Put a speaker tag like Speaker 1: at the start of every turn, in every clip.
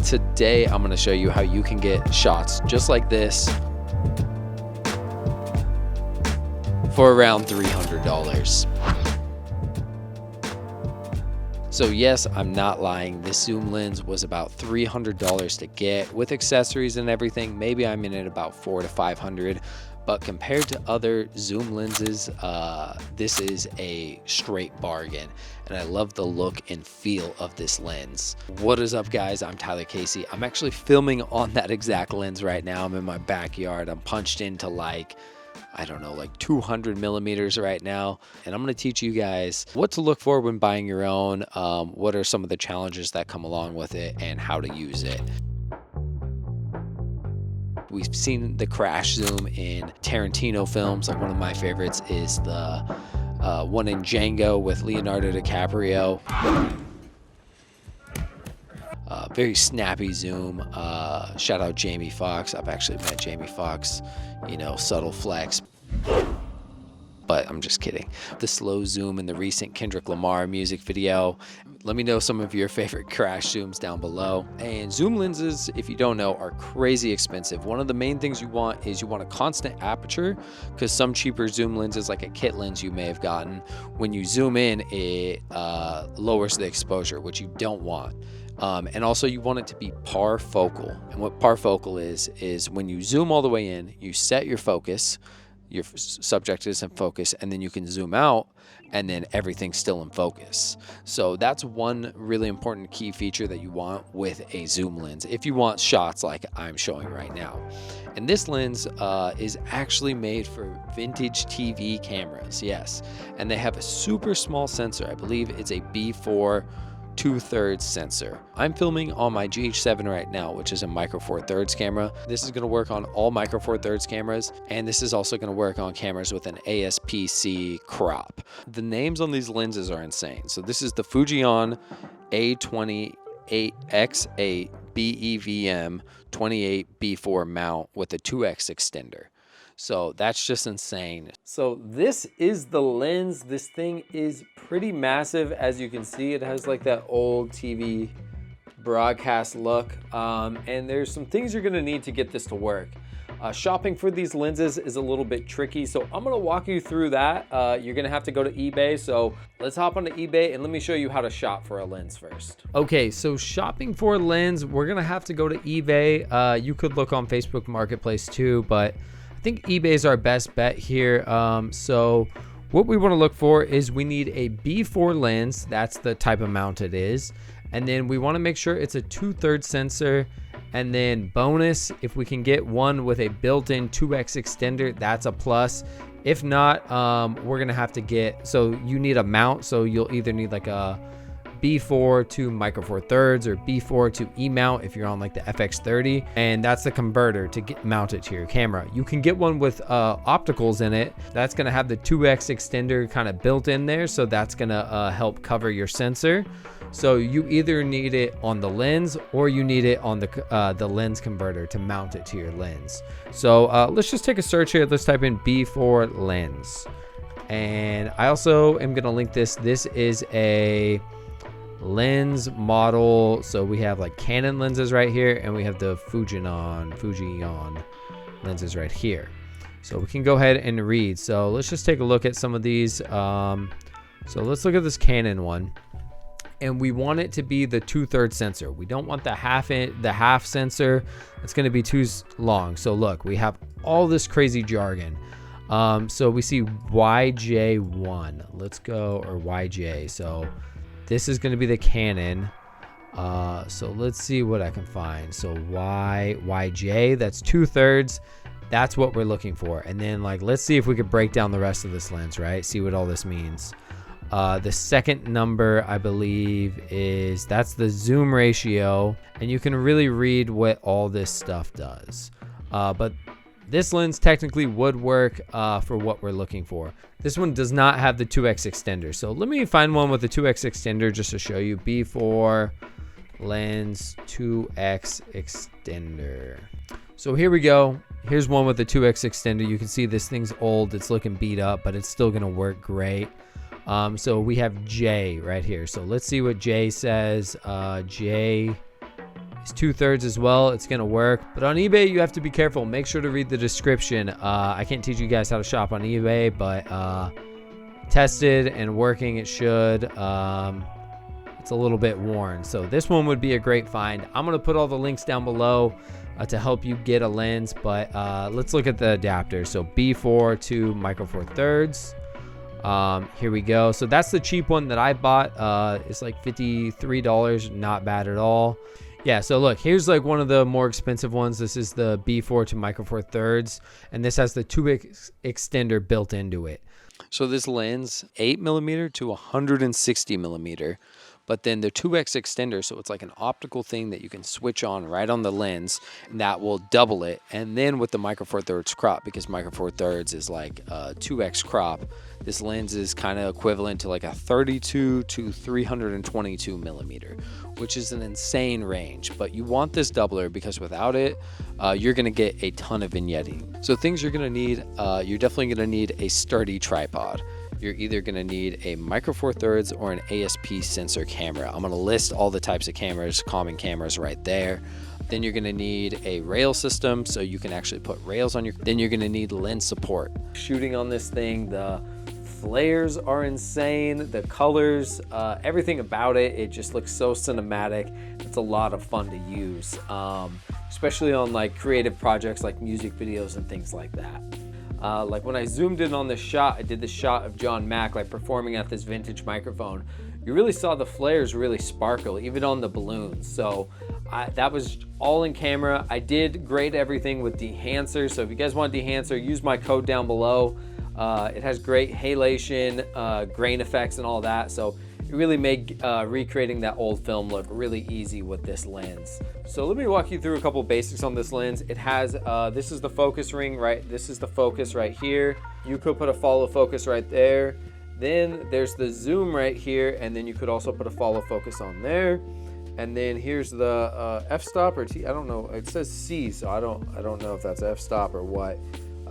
Speaker 1: Today I'm going to show you how you can get shots just like this for around $300. So yes, I'm not lying. This zoom lens was about $300 to get with accessories and everything. Maybe I'm in it about $400 to $500. But compared to other zoom lenses, this is a straight bargain. And I love the look and feel of this lens. What is up, guys? I'm Tyler Casey. I'm actually filming on that exact lens right now. I'm in my backyard. I'm punched into like 200 millimeters right now. And I'm going to teach you guys what to look for when buying your own, what are some of the challenges that come along with it, and how to use it. We've seen the crash zoom in Tarantino films. Like one of my favorites is the one in Django with Leonardo DiCaprio. Very snappy zoom. Shout out Jamie Foxx. I've actually met Jamie Foxx. Subtle flex. But I'm just kidding. The slow zoom in the recent Kendrick Lamar music video. Let me know some of your favorite crash zooms down below. And zoom lenses, if you don't know, are crazy expensive. One of the main things you want is a constant aperture, because some cheaper zoom lenses, like a kit lens you may have gotten, when you zoom in, it lowers the exposure, which you don't want. And also you want it to be parfocal. And what parfocal is when you zoom all the way in, you set your focus, your subject is in focus, and then you can zoom out and then everything's still in focus. So that's one really important key feature that you want with a zoom lens if you want shots like I'm showing right now. And this lens is actually made for vintage TV cameras, yes. And they have a super small sensor. I believe it's a B4 2/3 sensor. I'm filming on my GH7 right now, which is a micro four thirds camera. This is going to work on all micro four thirds cameras, and this is also going to work on cameras with an APS-C crop. The names on these lenses are insane. So this is the Fujion A28X8 BEVM 28 B4 mount with a 2X extender. So that's just insane. So this is the lens. This thing is pretty massive. As you can see, it has like that old TV broadcast look. And there's some things you're gonna need to get this to work. Shopping for these lenses is a little bit tricky, so I'm gonna walk you through that. You're gonna have to go to eBay, so let's hop onto eBay and let me show you how to shop for a lens first. Okay, so shopping for a lens, we're gonna have to go to eBay. You could look on Facebook Marketplace too, but I think eBay is our best bet here. So what we want to look for is we need a B4 lens. That's the type of mount it is. And then we want to make sure it's a 2/3 sensor. And then bonus, if we can get one with a built-in 2X extender, that's a plus. If not, we're going to have to get, so you need a mount. So you'll either need like a B4 to micro four thirds or B4 to E mount if you're on like the FX30, and that's the converter to mount it to your camera. You can get one with opticals in it. That's going to have the 2X extender kind of built in there, so that's going to help cover your sensor. So you either need it on the lens or you need it on the lens converter to mount it to your lens. So let's just take a search here. Let's type in B4 lens, and I also am going to link this. This is a lens model. So we have like Canon lenses right here, and we have the Fujion lenses right here. So we can go ahead and read. So let's just take a look at some of these. So let's look at this Canon one, and we want it to be the 2/3 sensor. We don't want the half sensor. It's going to be too long. So look, we have all this crazy jargon. So we see YJ1. Let's go, or YJ. So this is going to be the Canon. So let's see what I can find. So YJ, that's 2/3. That's what we're looking for. And then let's see if we could break down the rest of this lens, right? See what all this means. The second number, I believe, that's the zoom ratio. And you can really read what all this stuff does. But this lens technically would work for what we're looking for. This one does not have the 2X extender. So let me find one with a 2X extender just to show you. B4 lens 2X extender. So here we go. Here's one with the 2X extender. You can see this thing's old. It's looking beat up, but it's still going to work great. So we have J right here. So let's see what J says. J is 2/3 as well. It's gonna work. But on eBay, you have to be careful. Make sure to read the description. I can't teach you guys how to shop on eBay, but tested and working, it should. It's a little bit worn. So this one would be a great find. I'm gonna put all the links down below to help you get a lens, but let's look at the adapter. So B4 to micro four thirds. Here we go. So that's the cheap one that I bought. It's like $53, not bad at all. Yeah, so look, here's like one of the more expensive ones. This is the B4 to micro four thirds, and this has the 2x extender built into it. So this lens, 8mm to 160mm, but then the 2x extender, so it's like an optical thing that you can switch on right on the lens, and that will double it. And then with the micro four thirds crop, because micro four thirds is like a 2x crop, this lens is kind of equivalent to like a 32 to 322mm, which is an insane range. But you want this doubler because without it, you're gonna get a ton of vignetting. So things you're gonna need, you're definitely gonna need a sturdy tripod. You're either gonna need a micro four thirds or an APS-C sensor camera. I'm gonna list all the types of cameras, common cameras right there. Then you're gonna need a rail system, so you can actually put rails on your, then you're gonna need lens support. Shooting on this thing, the flares are insane, the colors, everything about it, it just looks so cinematic. It's a lot of fun to use, especially on like creative projects like music videos and things like that. Like when I zoomed in on this shot, I did this shot of John Mack like performing at this vintage microphone. You really saw the flares really sparkle, even on the balloons. So that was all in camera. I did grade everything with dehancer. So if you guys want dehancer, use my code down below. It has great halation, grain effects and all that. So it really made recreating that old film look really easy with this lens. So let me walk you through a couple basics on this lens. It has, this is the focus ring, right? This is the focus right here. You could put a follow focus right there. Then there's the zoom right here, and then you could also put a follow focus on there. And then here's the f-stop or T, I don't know. It says C, so I don't know if that's f-stop or what.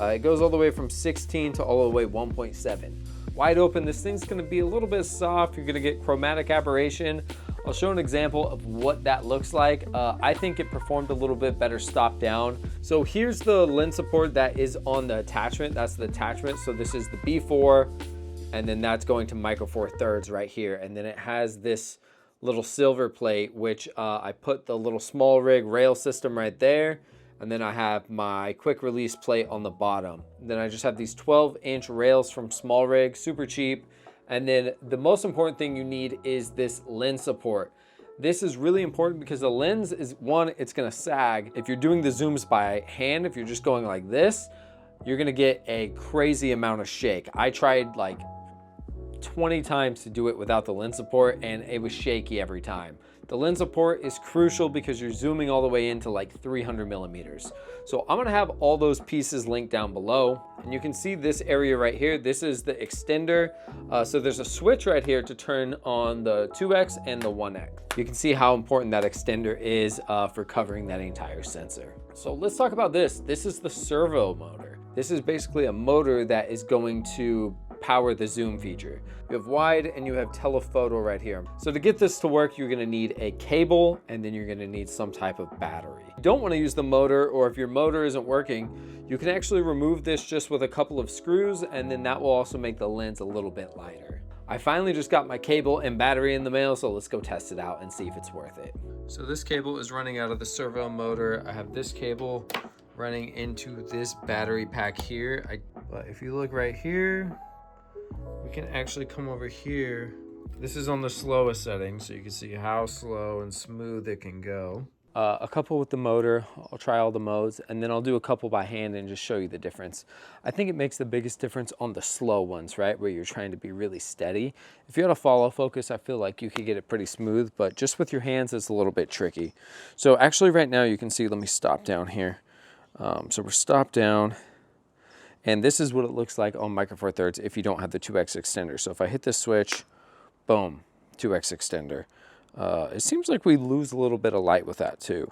Speaker 1: It goes all the way from 16 to all the way 1.7. Wide open, this thing's gonna be a little bit soft. You're gonna get chromatic aberration. I'll show an example of what that looks like. I think it performed a little bit better stop down. So here's the lens support that is on the attachment. That's the attachment. So this is the B4, and then that's going to micro four thirds right here. And then it has this little silver plate, which I put the little small rig rail system right there. And then I have my quick release plate on the bottom. And then I just have these 12-inch rails from Small Rig, super cheap. And then the most important thing you need is this lens support. This is really important because the lens is, one, it's gonna sag. If you're doing the zooms by hand, if you're just going like this, you're gonna get a crazy amount of shake. I tried like 20 times to do it without the lens support, and it was shaky every time. The lens support is crucial because you're zooming all the way into like 300mm. So I'm gonna have all those pieces linked down below, and you can see this area right here. This is the extender. So there's a switch right here to turn on the 2X and the 1X. You can see how important that extender is for covering that entire sensor. So let's talk about this. This is the servo motor. This is basically a motor that is going to power the zoom feature. You have wide and you have telephoto right here. So to get this to work, you're gonna need a cable, and then you're gonna need some type of battery. You don't wanna use the motor, or if your motor isn't working, you can actually remove this just with a couple of screws, and then that will also make the lens a little bit lighter. I finally just got my cable and battery in the mail, so let's go test it out and see if it's worth it. So this cable is running out of the servo motor. I have this cable running into this battery pack here. But if you look right here, we can actually come over here. This is on the slowest setting, so you can see how slow and smooth it can go. A couple with the motor, I'll try all the modes, and then I'll do a couple by hand and just show you the difference. I think it makes the biggest difference on the slow ones, right? Where you're trying to be really steady. If you had a follow focus, I feel like you could get it pretty smooth, but just with your hands, it's a little bit tricky. So actually right now you can see, let me stop down here. So we're stopped down. And this is what it looks like on micro four thirds if you don't have the 2X extender. So if I hit this switch, boom, 2X extender. It seems like we lose a little bit of light with that too.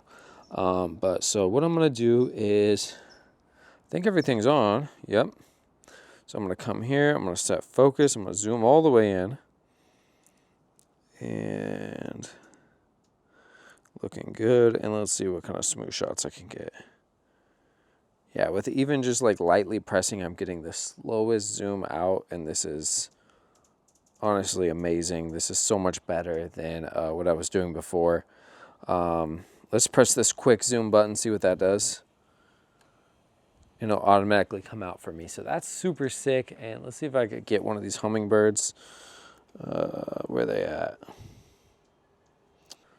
Speaker 1: But so what I'm gonna do is, I think everything's on, yep. So I'm gonna come here, I'm gonna set focus, I'm gonna zoom all the way in. And Looking good. And let's see what kind of smooth shots I can get. Yeah, with even just like lightly pressing, I'm getting the slowest zoom out, and this is honestly amazing. This is so much better than what I was doing before. Let's press this quick zoom button, see what that does. And it'll automatically come out for me. So that's super sick. And let's see if I could get one of these hummingbirds. Where they at?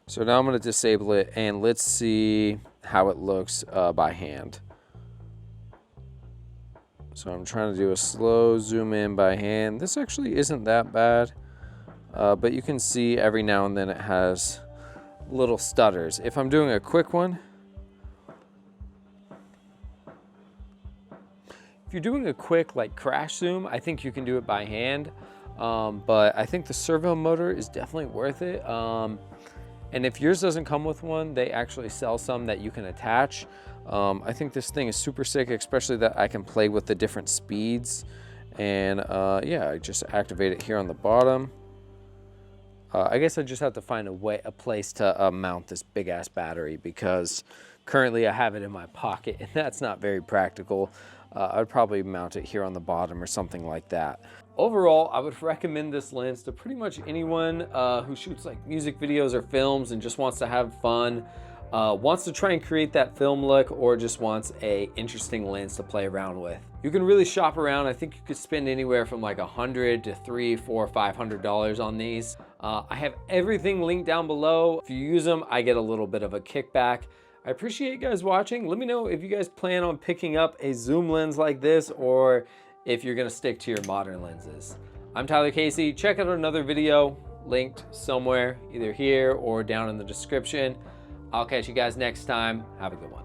Speaker 1: So now I'm going to disable it, and let's see how it looks by hand. So I'm trying to do a slow zoom in by hand. This actually isn't that bad, but you can see every now and then it has little stutters. If I'm doing a quick one, if you're doing a quick like crash zoom, I think you can do it by hand, but I think the servo motor is definitely worth it. And if yours doesn't come with one, they actually sell some that you can attach. I think this thing is super sick, especially that I can play with the different speeds. And yeah, I just activate it here on the bottom. I guess I just have to find a place to mount this big ass battery, because currently I have it in my pocket and that's not very practical. I'd probably mount it here on the bottom or something like that. Overall, I would recommend this lens to pretty much anyone who shoots like music videos or films and just wants to have fun, wants to try and create that film look, or just wants a interesting lens to play around with. You can really shop around. I think you could spend anywhere from like $100 to $300, $400, $500 on these. I have everything linked down below. If you use them, I get a little bit of a kickback. I appreciate you guys watching. Let me know if you guys plan on picking up a zoom lens like this, or if you're gonna stick to your modern lenses. I'm Tyler Casey. Check out another video linked somewhere, either here or down in the description. I'll catch you guys next time. Have a good one.